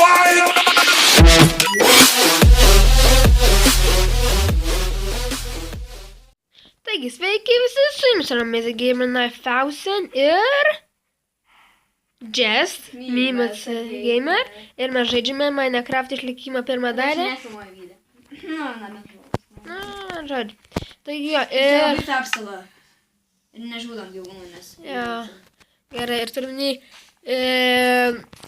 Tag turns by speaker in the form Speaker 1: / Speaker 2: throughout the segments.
Speaker 1: fire.
Speaker 2: Taigi, sveiki visi, su jumis yra Amazing Gamer 9000 ir Just, Mimas Gamer. Ir mes žaidžiame Minecraft išlikimo pirmą dalį.
Speaker 3: Nefilmuoju video.
Speaker 2: Na, žodžiu. Taigi, jo,
Speaker 3: Ir
Speaker 2: ir...
Speaker 3: labai apsala. Ir nežudom gyvūnų, nes...
Speaker 2: Jo, gerai, ir turimniai...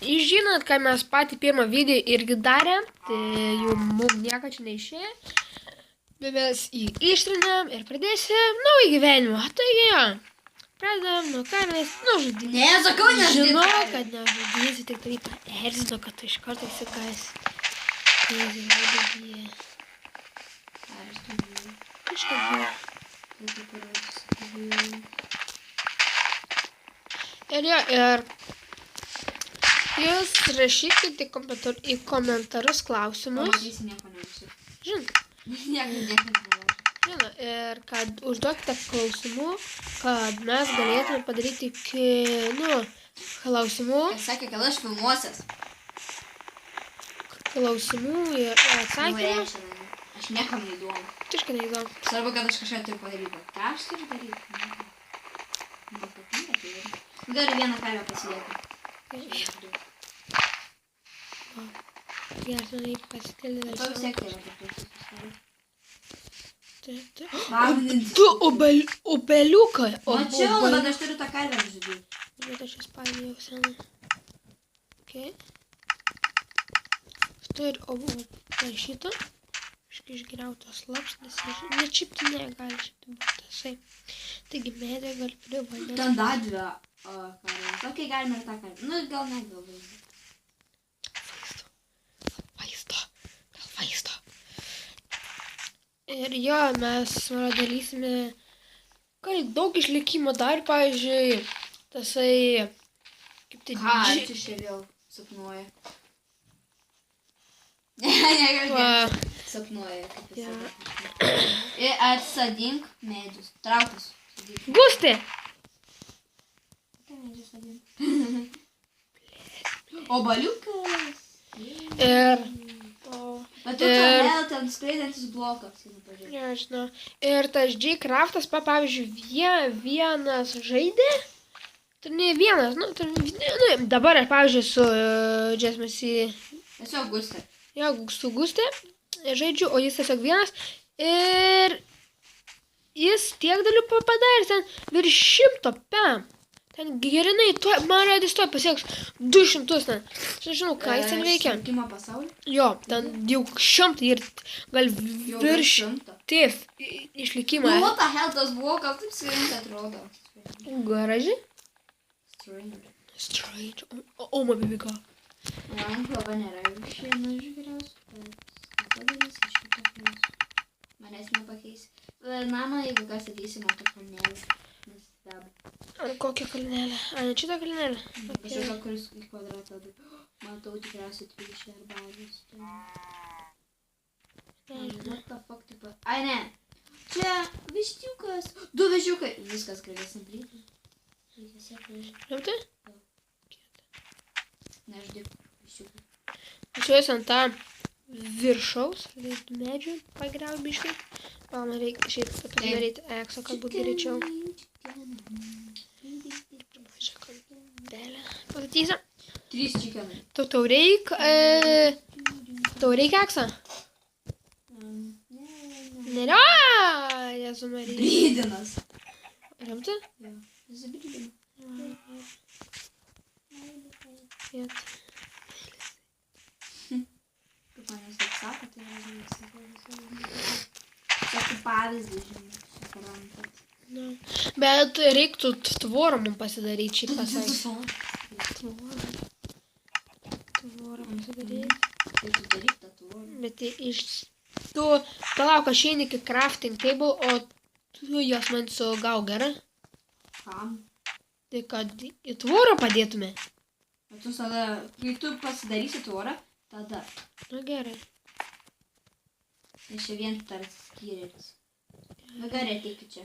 Speaker 2: Jūs žinot, ką mes patį pirmą video irgi darėm, tai jau mums nieko čia neišėjo. Bet mes jį ištrinėm ir pradėsim naują gyvenimą. Taigi, jo, pradedam nuo karvės, nužudyti.
Speaker 3: Ne, sakau, nežudyti.
Speaker 2: Žinau, kad nežudysi, tik tai erzino, kad tu iš karto įsikasi. Ir jo, ir jūs rašykite į komentarus klausimus.
Speaker 3: Pamatysi, nieko nebus.
Speaker 2: Žinot,
Speaker 3: Nieko nebus.
Speaker 2: žinot, ir kad užduokite klausimų, kad mes galėtume padaryti klausimų
Speaker 3: Sakė, kad aš filmuosias.
Speaker 2: Klausimų ir atsakymų.
Speaker 3: Aš niekam neįdomu.
Speaker 2: Tiškai neįdomu.
Speaker 3: Svarbu, kad aš kažką turiu padaryti. Ką aš turiu daryti? Man patinka tai. Galiu vieną karvę pasidėti.
Speaker 2: Gerai, pasitėlė.
Speaker 3: Tau sekti yra kaip
Speaker 2: Tu
Speaker 3: tu.
Speaker 2: upeliukai.
Speaker 3: Mačiau, bet aš turiu tą karvę žudyti.
Speaker 2: Bet aš jas paėmėjau senai. Ok. Štai ir šito. Išgriautos lapsnis. Nečiptinė gali šitą būti tasai. Taigi medė gali privalėti.
Speaker 3: Ten dadvė karvės. Ok, galime ir tą karvę. Nu, gal ne, gal vaizdą.
Speaker 2: Vaizdo. Ir jo, mes darysime daug išlikimo dar, pavyzdžiui, tasai, kaip tai
Speaker 3: Ką, čia čia vėl sapnuoja. Ne, sapnuoja. Ir atsadink medžius. Traukus.
Speaker 2: Gustė!
Speaker 3: Obaliukas.
Speaker 2: Ir...
Speaker 3: Bet tu ten ten skraidantis blokas.
Speaker 2: Nežinau. Ir tas J-Craftas, pavyzdžiui, vienas žaidė. Tai ne vienas, dabar aš, pavyzdžiui, su Džesmasi...
Speaker 3: Esu Augustė.
Speaker 2: Jo, su Gustė žaidžiu, o jis tiesiog vienas. Ir jis tiek dalių padarė, ten virš 100 pem. Ten gerinai, man rodys to pasieks 200 ten. Aš nežinau, ką jis ten veikia.
Speaker 3: Išlikimo pasaulį?
Speaker 2: Jo, ten jau 100 ir gal virš ties išlikimą.
Speaker 3: Nu, what the hell, tas blokas taip skraidantis atrodo.
Speaker 2: Garaži?
Speaker 3: Strange.
Speaker 2: Oh my baby god.
Speaker 3: Man kalba nėra viršiena žiūrės, bet padarys iš kito kelios. Manęs nepakeis. Mama, jeigu kas ateisi, matau kalnelį.
Speaker 2: Ant kokią kalnelę? Ant šitą kalnelę?
Speaker 3: Kažkokia, kuris į kvadratą. Matau tikriausiai 30 arba bazės. What the fuck, tipo... Ai, ne. Čia vištiukas. 2 viščiukai. Viskas galėsim plyti.
Speaker 2: Rimtai?
Speaker 3: Ne, aš dirbu viščiukai.
Speaker 2: Aš ant tą viršaus, medžių pagriauti biškai. Man reikia šiaip pasidaryti ekso, kad būtų greičiau. Pasakysiu.
Speaker 3: 3 čikenai.
Speaker 2: Tau reikia eksą? Nėra! Jezu Marija.
Speaker 3: Brydinas.
Speaker 2: Rimtai?
Speaker 3: Jo. Zabridina. Kaip manęs taip sako, tai yra tokį pavyzdį, žinai.
Speaker 2: Bet reiktų tvorą mums pasidaryti, šiaip pasakyti. Tvorą pasidaryti.
Speaker 3: Tai tu daryk tą tvorą.
Speaker 2: Bet tu palauk, aš eini iki crafting table, o tu jos man sugau, gerai?
Speaker 3: Kam?
Speaker 2: Tai kad į tvorą padėtume.
Speaker 3: Bet tu tada, kai tu pasidarysi tvorą, tada.
Speaker 2: Na gerai.
Speaker 3: Nes čia vien tarsi skyrėlis. Na gerai, ateik čia.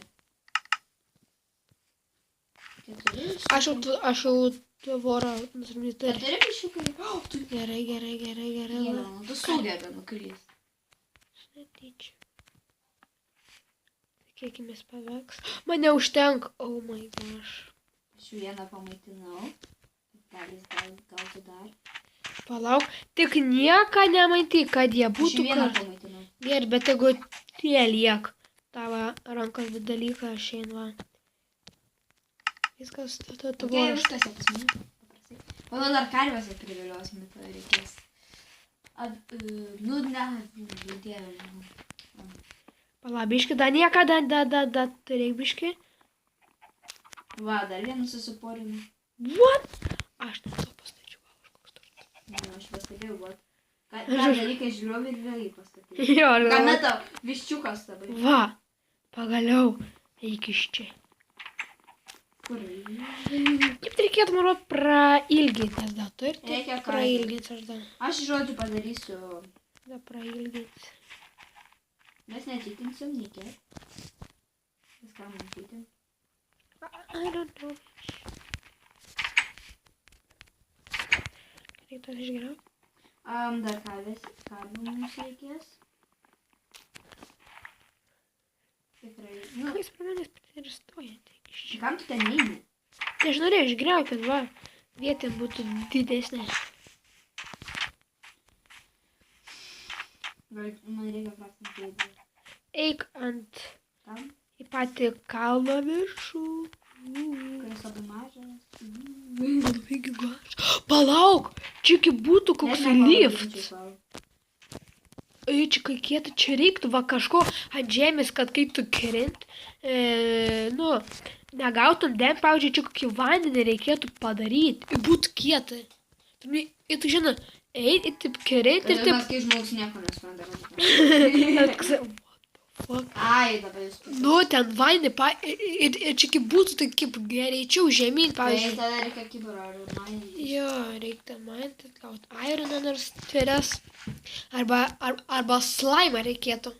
Speaker 3: 4.
Speaker 2: Aš jau Tu vorą, nusirmi,
Speaker 3: Ar
Speaker 2: turi.
Speaker 3: turi biščiukai? O, tu
Speaker 2: Gerai.
Speaker 3: Dieve, tu sugeba nukrys.
Speaker 2: Netyčia. Tikėkimės paveiks. Man neužtenka. Oh my gosh.
Speaker 3: Aš vieną pamaitinau. Gal tu dar.
Speaker 2: Palauk. Tik nieką nemaitai, kad jie
Speaker 3: Aš
Speaker 2: būtų
Speaker 3: vieną
Speaker 2: kartu.
Speaker 3: pamaitinau.
Speaker 2: Gerai, bet jeigu tie liek. Tavo rankos dalyką šiandien va. Viskas, tu
Speaker 3: Okay, viskas jau pas mane. Paprastai. Manau, dar karvės priviliosime, tada reikės. Nu, ne, dieve.
Speaker 2: Palabiški, da niekada, turėk biški.
Speaker 3: Va, dar vieną susiporinu.
Speaker 2: What? Aš net to pastačiau.
Speaker 3: Ne, aš pastebėjau, va. Ką dalykai žiūrovai ir vėliai pastatyti.
Speaker 2: Jo,
Speaker 3: Ką metau, viščiukas labai.
Speaker 2: va, pagaliau, eik iš čia.
Speaker 3: Kur?
Speaker 2: Kaip reikėtų, manau, prailginti, nes da, tu ir
Speaker 3: Reikia
Speaker 2: prailginti, aš da.
Speaker 3: Aš žodžiu padarysiu.
Speaker 2: Da prailginti.
Speaker 3: Mes netikinsim, nei kiek. Viską matytim.
Speaker 2: I don't know. Reiktų išgeriau.
Speaker 3: Dar karvių mums reikės. Tikrai. Nu,
Speaker 2: Ką jis prie manęs priristoja?
Speaker 3: kam tu ten eini?
Speaker 2: Tai aš norėjau išgeriau, kad va, vietė būtų didesnė.
Speaker 3: Man reikia prastinti.
Speaker 2: Eik ant
Speaker 3: Tam,
Speaker 2: į patį kalno viršų.
Speaker 3: kuris labai mažas.
Speaker 2: Labai gigas. Palauk, čia kaip būtų koks liftas. Čia kai kieta, čia reiktų va kažko ant žemės, kad kai tu krint, nu, negautum dem, pavyzdžiui, čia kokį vandenį reikėtų padaryti. Būtų kieta. Ir tu žinai, eit, ir taip krint, ir taip.
Speaker 3: Mes kai žmogus nieko nesprendė.
Speaker 2: What the fuck?
Speaker 3: Ai, dabar jūs pasakyti.
Speaker 2: Nu, ten vandenį, ir čia kaip būtų, tai kaip greičiau žemyn,
Speaker 3: Tai
Speaker 2: pavyzdžiui.
Speaker 3: tada reikia kibaro ar manį.
Speaker 2: Jo, reikia manti, gauti ironą nors tvirias. Arba slaimą reikėtų.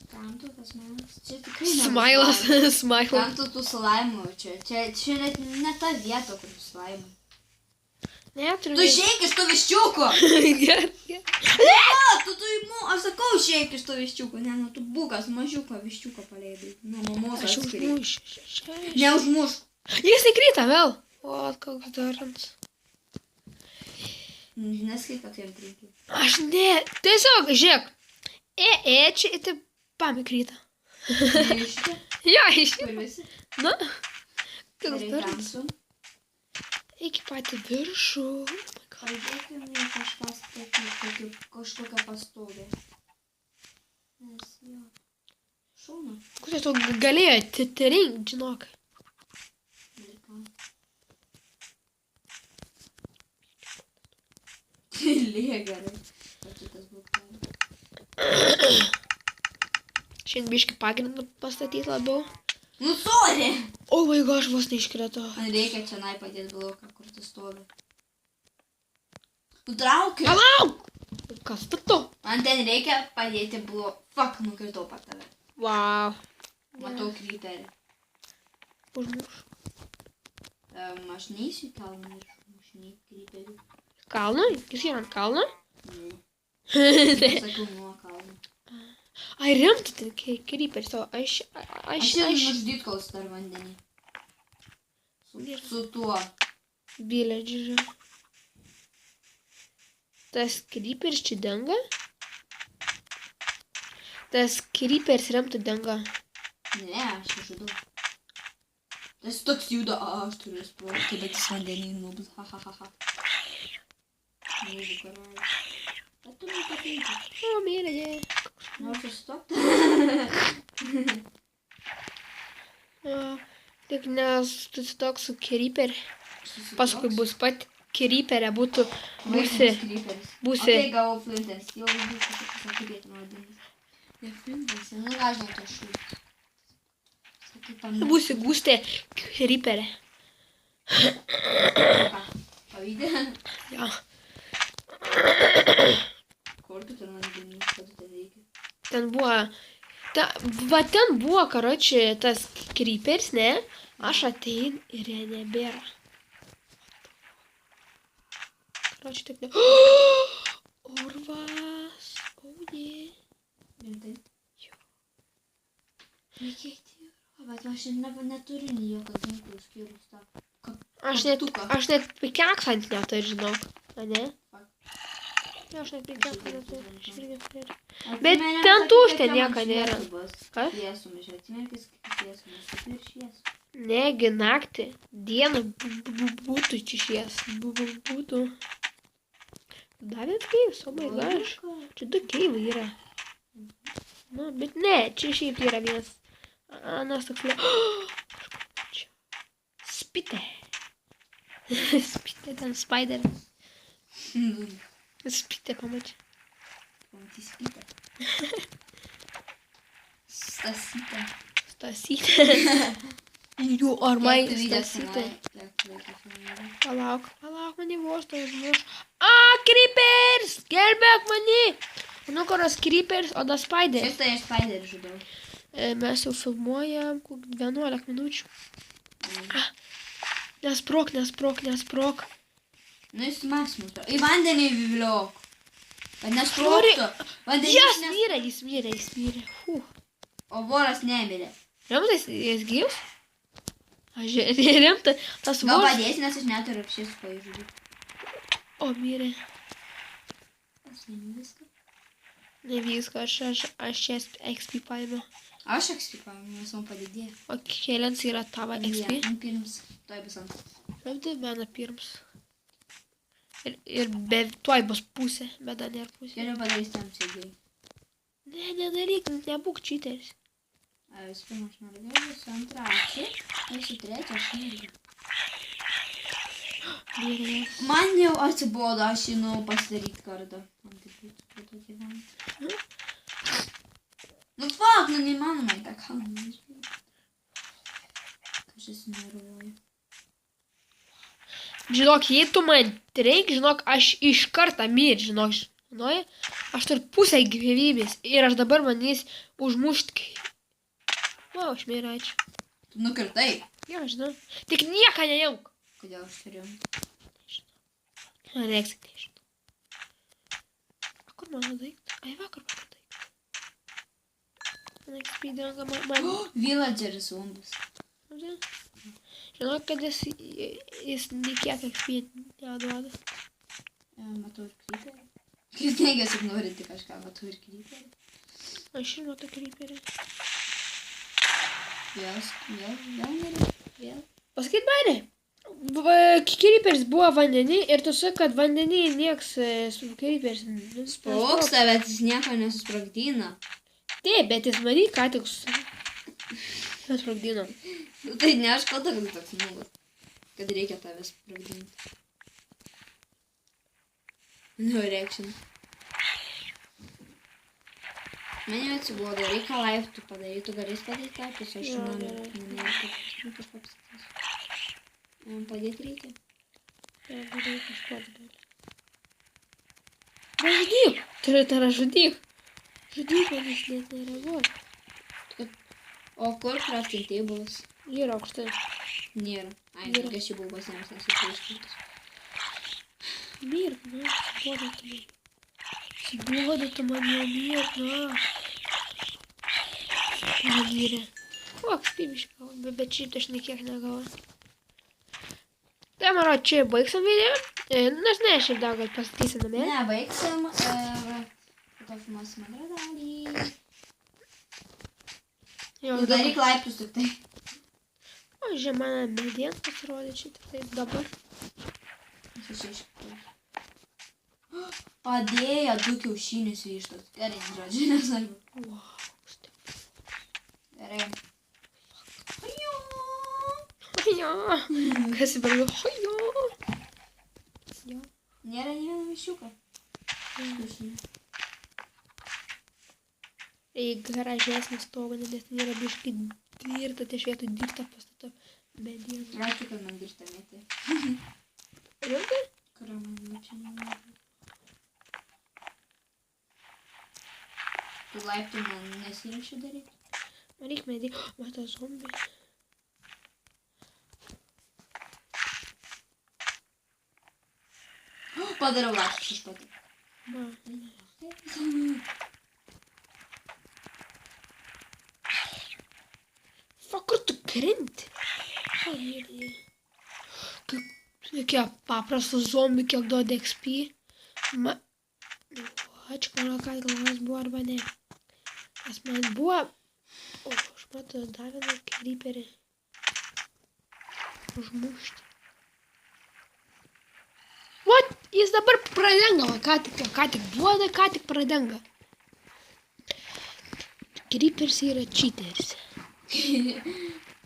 Speaker 3: Kam tu tas manas? Čia tikrai ne.
Speaker 2: Smailas, smailas.
Speaker 3: Kam tu tų slaimų čia? Čia net ne ta vieta, kur slaimų.
Speaker 2: Ne, turiu.
Speaker 3: Tu išeik iš to viščiuko!
Speaker 2: Gerai.
Speaker 3: Aš sakau, išeik iš to viščiuko. Ne, nu tu bukas, mažiuko viščiuko paleidai. Nu, mamos
Speaker 2: Aš
Speaker 3: atskiri.
Speaker 2: užmušiu.
Speaker 3: Neužmuš.
Speaker 2: Jis įkrita vėl. O, koks darant.
Speaker 3: Neskai, kad jam reikia.
Speaker 2: Aš ne. Tiesiog, žiūrėk. Čia ir taip pamikrita.
Speaker 3: Neišti.
Speaker 2: Jo, iš.
Speaker 3: Kur visi?
Speaker 2: Nu. Koks
Speaker 3: Reikia
Speaker 2: darant.
Speaker 3: tamsu.
Speaker 2: Iki patį viršų.
Speaker 3: Pradėkime į kažkas tokį, kažkokią pastovę. Nes jo. Šauna.
Speaker 2: Kur tu galėjo titrink, žinok.
Speaker 3: Ir ką? Lėja gerai. Pačitas būtų.
Speaker 2: Šiandien biški pagrindą pastatyti labiau.
Speaker 3: Nu, sorry!
Speaker 2: O, vaigo, aš vos neiškrito.
Speaker 3: Man reikia čia padėti bloką, kur tu stovi. Nutraukiu.
Speaker 2: Palauk! Kas tu?
Speaker 3: Man ten reikia padėti bloką. Fuck, nukritau pat tave.
Speaker 2: Wow.
Speaker 3: Matau kryperį.
Speaker 2: Užmuš.
Speaker 3: Aš neįsiu į kalną ir užmušinėti kryperį.
Speaker 2: Kalno? Jis yra ant kalno?
Speaker 3: Ne. Sakiau nuo kalno.
Speaker 2: Ai, rimtų, tai kryperis, o aš...
Speaker 3: Aš ten nuždyt kaus dar vandenį. Su tuo.
Speaker 2: Villager. Tas kryperis čia denga? Tas kryperis rimtų denga.
Speaker 3: Ne, aš žudau. Tas toks juda, aš turiu sprogti, bet jis vandenį nubus. Ha, ha, ha, ha. Mūsų karalius. Bet tu man patinka.
Speaker 2: O, mėlė.
Speaker 3: Nors sustok.
Speaker 2: Tik nes tu toks su kryperi. Paskui bus pat kryperė, būtų... Būsi...
Speaker 3: O tai gavau flintens. Jau būsiu pasakyti nuodėmis. Ne flintens, nu gal žinau to šūkį.
Speaker 2: Būsi gūstė kryperė.
Speaker 3: Pavydė?
Speaker 2: Jo.
Speaker 3: Kur tu ten vandenys, kad tu ten reikia?
Speaker 2: Ten buvo... Va ten buvo, karoči, tas kryperis, ne? Aš atein ir jie nebėra. Karoči, taip ne. Urvas. Oje.
Speaker 3: Rimtai.
Speaker 2: Jo.
Speaker 3: Kiek tai yra? Bet aš neturiu nei jokio ginklo išskyrus tą.
Speaker 2: Aš net pikeksant neturiu, žinok. Ane? Jo, aš net pikeksant neturiu. Aš irgi turiu. Bet ten tuštė nieko nėra. Kas?
Speaker 3: Šviesumis, atsimerkis, kaip šviesumis, kaip ir šviesu.
Speaker 2: Negi naktį, dieną būtų čia šies, būtų. Davė keivas, oh my gosh. Čia du keivai yra. Nu, bet ne, čia šiaip yra vienas. Anas toks ne. Čia. Spite. Spite ten spideris. Spite pamačiau.
Speaker 3: Pamatys spytę. Stasytę.
Speaker 2: Stasytė. Jų, ar mai
Speaker 3: Kiek tu video
Speaker 2: stasytė.
Speaker 3: filmavai?
Speaker 2: Palauk, mane vos to užmuš. Creepers! Gelbėk mani! Nu, kuras creepers, o da spider.
Speaker 3: Šiaip tai aš spiderį žudau.
Speaker 2: Mes jau filmuojam 11 minučių. Nesprok.
Speaker 3: Nu, jis maksimus. Į vandenį viliok. Kad nesproktų. Vandenys
Speaker 2: Jis mirė.
Speaker 3: O voras nemirė.
Speaker 2: Rimtas, jis gyvas? Aš rimta, tas
Speaker 3: Gal
Speaker 2: voras.
Speaker 3: padėsi, nes aš neturiu apšės ko įžudyti.
Speaker 2: O, mirė.
Speaker 3: Aš neinu viską.
Speaker 2: Ne viską, aš čia XP paėmiau.
Speaker 3: Aš eksplikavau, nes man padidėjo.
Speaker 2: O kelians yra tavo XP?
Speaker 3: Ne, pirms. Toj bus antras.
Speaker 2: Tai viena pirms. Ir tuoj bus pusė, bet dar nėra pusė.
Speaker 3: Geriau padarys tam sėdėjai.
Speaker 2: Ne, nedaryk, nebūk cheateris.
Speaker 3: Visų pirma, aš noriu geriausiu antrą akį. Visų trečią aš noriu.
Speaker 2: Mirės.
Speaker 3: Man jau atsibodo, aš einu pasidaryti kartą. Man taip būtų prie to gyventi. Nu fuck, nu neįmanoma į tą kalną. Kažkas nervuoja.
Speaker 2: Žinok, jei tu man reik, žinok, aš iš karto mir, žinok, aš turiu pusę gyvybės ir aš dabar manys užmušti. O, aš miraičiau.
Speaker 3: Tu nukirtai.
Speaker 2: Jo, žinau. Tik nieką nejauk.
Speaker 3: Kodėl aš turiu?
Speaker 2: Reiks, nežinau. Kur mano daiktai? Ai, vakar mano daiktai. Man ekspydinga man.
Speaker 3: Villageris zombis.
Speaker 2: Žinau, kad jis nekiek ekspyd neduoda.
Speaker 3: Matau ir kryperį. Jūs neigiasi, kad norite kažką, matau ir kryperį.
Speaker 2: Aš ir matau kryperį.
Speaker 3: Vėl.
Speaker 2: Pasakyt bairį. Kryperis buvo vandenį ir tu sakai, kad vandenį nieks su kryperis.
Speaker 3: Sproksta, bet jis nieko nesusprogdina.
Speaker 2: Taip, bet jis manį ką tik susprogdino.
Speaker 3: Nu, tai ne aš kalta, kad toks nulas. Kad reikia tave sprogdinti. No reaction. Man jau atsibodo, reikia laiptų padaryti, tu galės padaryti laiptus, aš noriu kažką pasakysiu. Man padėti reikia.
Speaker 2: Gerai, kažko daryti. Žudyk! Tai yra žudyk. Žudyk, man jis net nereaguoja.
Speaker 3: O kur crafting tables?
Speaker 2: Yra aukštai.
Speaker 3: Nėra. Ai,
Speaker 2: Nėra.
Speaker 3: aš jau buvau pasiemus, nes jau iškritus.
Speaker 2: Mirk, na, sibodo tu man. Sibodo tu man jau mirk, na. Negyrė. O, akstybiškai, bet šiaip aš nekiek negavau. Tai, mano, čia baigsim video. Nes ne, šiaip dar gal pasakysim namie.
Speaker 3: Ne, baigsim. Po to filmuosim antrą dalį.
Speaker 2: Jo,
Speaker 3: Tu daryk laiptus tik tai.
Speaker 2: O, žiemą medien pasirodė šitą, tai dabar.
Speaker 3: Padėjo 2 kiaušinius vištos. Gerai, žodžiu, nesvarbu.
Speaker 2: Wow,
Speaker 3: Gerai.
Speaker 2: jo. Kas įbargiau? Jo. Jo.
Speaker 3: Nėra nei vieno viščiuko. Kiaušinių.
Speaker 2: Gražesnį stogą, nes ten yra biškai tvirta, tai švietui dirbta pastato medieną.
Speaker 3: Ačiū, kad man grįžta mėtė.
Speaker 2: Rimtai?
Speaker 3: Kurio man čia nenori. Tu laiptų man nesirašė daryti?
Speaker 2: Man reikia medį. Matau zombį.
Speaker 3: Padarau lašus aš pati.
Speaker 2: Va. Kur tu krenti? Tokie paprastas zombių, kiek duoda XP. Čia mano ką galvas buvo arba ne. Nes man buvo... O, aš matau dar vieną creeperį. Užmušti. Vat, jis dabar pradenga, ką tik duoda, ką tik pradenga. Creepers yra cheateris.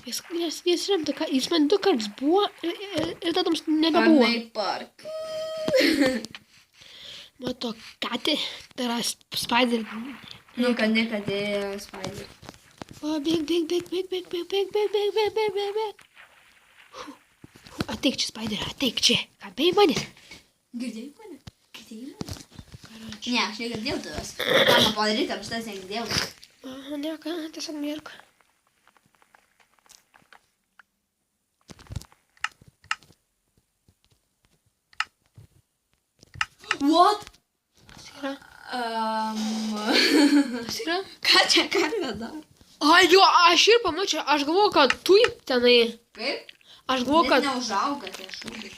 Speaker 2: Jis remta, jis man 2 kartus buvo ir tada nebebuvo.
Speaker 3: Panai park.
Speaker 2: Mato, katė, tai yra spider.
Speaker 3: Nu, kad nekadėjo spider.
Speaker 2: O, bėg. Ateik čia, spider, ateik čia. Ką, bei mane?
Speaker 3: Girdėjai mane? Ne, aš negirdėjau tavęs. Ką man padaryti, aš tas negirdėjau.
Speaker 2: Aha, ne, ką, tiesiog mirk.
Speaker 3: What?
Speaker 2: Kas yra?
Speaker 3: Kas
Speaker 2: yra?
Speaker 3: Ką čia karvė daro?
Speaker 2: Ai, jo, aš ir pamačiau, aš galvoju, kad tu tenai.
Speaker 3: Kaip?
Speaker 2: Aš galvoju, kad...
Speaker 3: Net neužauga tie šūdai.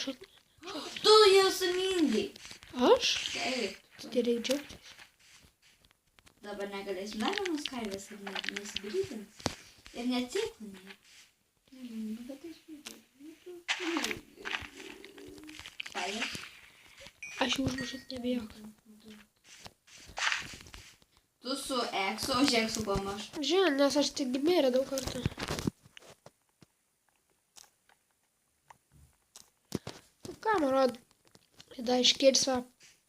Speaker 2: Šodė.
Speaker 3: Tu jau sumingai.
Speaker 2: Aš?
Speaker 3: Taip.
Speaker 2: Tai reikia džiaugtis.
Speaker 3: Dabar negalėsim dar vienos karvės ir nesigrytins. Ir neatsiklumė. Bet aš Spider.
Speaker 2: Aš jau užmušęs nebijok.
Speaker 3: Tu su Eksu, o Žeksu pamaš.
Speaker 2: Žinai, nes aš tik gimėjau daug kartų. Nu ką, man rodo, tada iškirsiu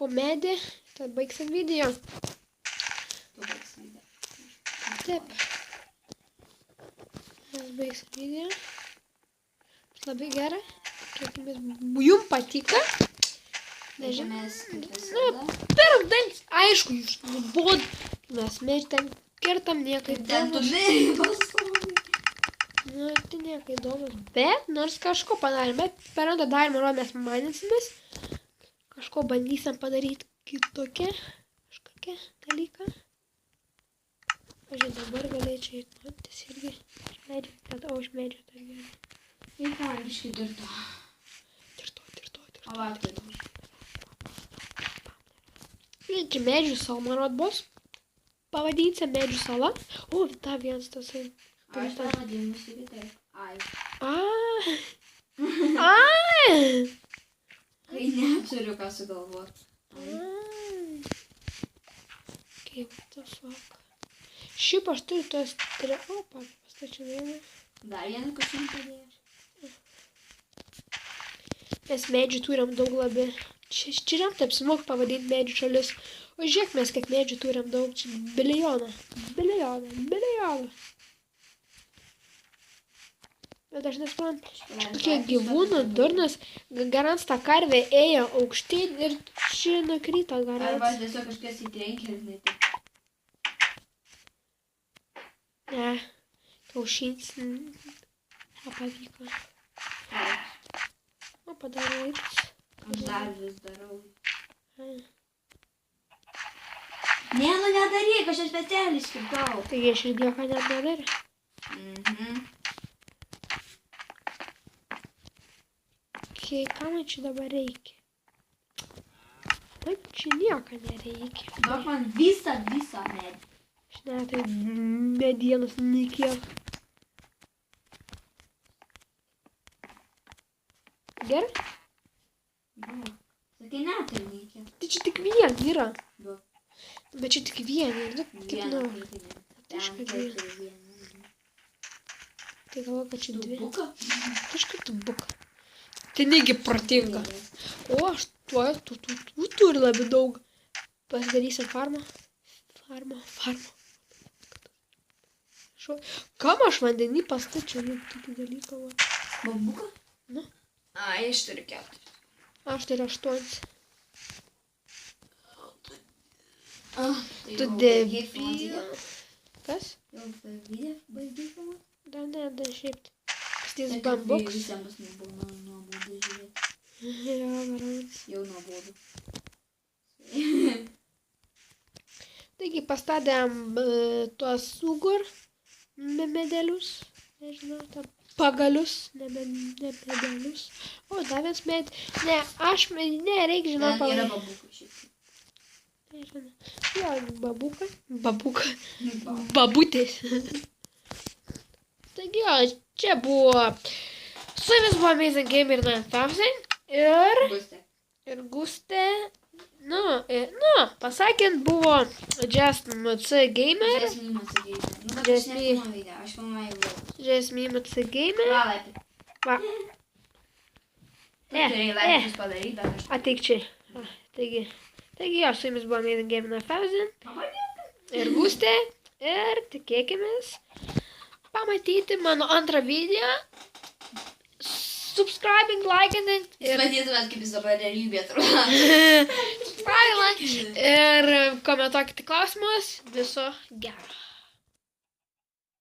Speaker 2: po medį, tada baigsim video.
Speaker 3: Tu baigsi video.
Speaker 2: Taip. Mes baigsim video. Labai gerai. Jums patiko? Nežinau. Per dalis. Aišku, jūs nubod. Mes ten kertam niekai
Speaker 3: Ten tu
Speaker 2: įdomus.
Speaker 3: mirė pastovi.
Speaker 2: Nu, tai niekai įdomus. Bet, nors kažko padarėm. Bet per antrą darymą mes maninsimės. Kažko bandysim padaryti kitokią. Kažkokią dalyką. Aš dabar galėčiau įkmantis irgi. Iš medžio. O, iš medžio tai gerai.
Speaker 3: Ir ką, biškai dirto. O, va, tai.
Speaker 2: Čia medžių sala, man rod bus. Pavadinsim medžių sala. O, ta vienas tasai.
Speaker 3: Aš tą vadinasi kitaip. Ai.
Speaker 2: Ai.
Speaker 3: Kai neturiu ką sugalvoti.
Speaker 2: Okay, what the fuck. Šiaip aš turiu tos Opa, pastačiau vieną.
Speaker 3: Dar vieną kažką padėjau.
Speaker 2: Mes medžių turim daug labai. Čia remta apsimok pavadinti medžių šalis. O žiūrėk, mes kiek medžių turim daug. Čia bilijoną. Bet aš nesuprantu. Tokie gyvūnų durnas. Garants tą karvę ėjo aukštyn ir čia nukrito
Speaker 3: Arba
Speaker 2: garants.
Speaker 3: aš tiesiog kažkas įtrenkė ir taip.
Speaker 2: Ne. Kiaušins. Nepavyko. O, padarau laiptus.
Speaker 3: Aš dar vis darau. Ne, nu nedaryk, aš specialiai skirtau.
Speaker 2: Taigi aš ir nieko nedarė. Okay, ką man čia dabar reikia? Taip, čia nieko nereikia.
Speaker 3: Duok man visą medį.
Speaker 2: Aš tai medienos nekiek. Gerai?
Speaker 3: Sakai, ne, tai reikia.
Speaker 2: Tai čia tik vien yra.
Speaker 3: Du.
Speaker 2: Bet čia tik vien.
Speaker 3: Vieną krūtinę.
Speaker 2: Kažkaip vien. Tai galvoju, kad čia dvi.
Speaker 3: Buka?
Speaker 2: Kažkaip tu buka. Tai negi protinga. O, aš tu turi labai daug. Pasidarysim farmą. Kam aš vandenį pastačiau, jau tokį dalyką.
Speaker 3: Bambuką?
Speaker 2: Nu.
Speaker 3: Ai, aš turiu 4.
Speaker 2: Aš turiu 8. Tu 9. Kas?
Speaker 3: Jau video baigdai filmuoti?
Speaker 2: Dar ne, dar šiaip. Stis bambuks.
Speaker 3: Visiems nebuvo nuobodu žiūrėti.
Speaker 2: Jo, varonis.
Speaker 3: Jau nuobodu.
Speaker 2: Taigi pastatėm tuos sugur medelius, nežinau, pagalius, ne medelius. O, dar vienas ne, reikia žinau
Speaker 3: Ten yra babukai šiek tiek.
Speaker 2: Nežinau. Jo, babuka. Babutės. Taigi jo, čia buvo, su jumis buvo Amazing Gamer 9000 ir Gustė. Nu, pasakant, buvo Just MC Gamer.
Speaker 3: Just me MC Gamer. Nu, bet aš nefilmuoju video, aš filmuoju vlogus.
Speaker 2: Just me MC Gamer. Va.
Speaker 3: Tu turėjai laikus padaryti, bet aš...
Speaker 2: Ateik čia. Taigi jo, su jumis buvo Amazing Gamer 9000 ir Gustė. Ir tikėkimės pamatyti mano antrą video. Subscribing, liking
Speaker 3: Jūs matytumėt, kaip jis dabar realybė atrodo.
Speaker 2: ir komentuokite klausimus. Viso gero.